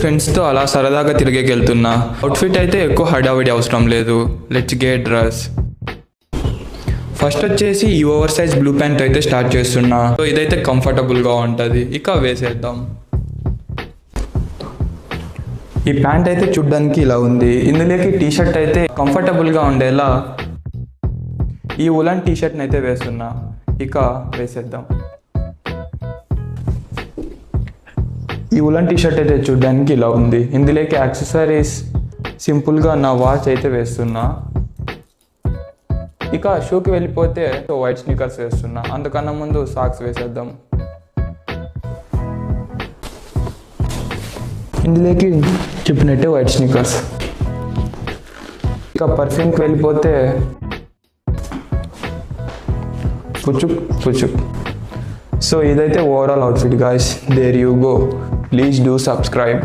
ఫ్రెండ్స్తో అలా సరదాగా తిరిగేకి వెళ్తున్నా. అవుట్ఫిట్ అయితే ఎక్కువ హడావిడి అవసరం లేదు. Let's get dress. ఫస్ట్ వచ్చేసి ఈ ఓవర్ సైజ్ బ్లూ ప్యాంట్ అయితే స్టార్ట్ చేస్తున్నా. సో ఇదైతే కంఫర్టబుల్గా ఉంటుంది. ఇక వేసేద్దాం. ఈ ప్యాంట్ అయితే చూడ్డానికి ఇలా ఉంది. ఇందులోకి టీషర్ట్ అయితే కంఫర్టబుల్గా ఉండేలా ఈ ఉలన్ టీషర్ట్ని అయితే వేస్తున్నా. ఇక వేసేద్దాం. ఈ ఉలన్ టీషర్ట్ అయితే చూడ్డానికి ఇలా ఉంది. ఇందులోకి యాక్సెసరీస్ సింపుల్గా నా వాచ్ అయితే వేస్తున్నా. ఇక షూకి వెళ్ళిపోతే వైట్ స్నీకర్స్ వేస్తున్నా. అందుకన్నా ముందు సాక్స్ వేసేద్దాం. ఇందులోకి చెప్పినట్టే వైట్ స్నీకర్స్. ఇక పర్ఫ్యూమ్కి వెళ్ళిపోతే పుచ్చుక్. సో ఇదైతే overall outfit guys. There you go. Please do subscribe.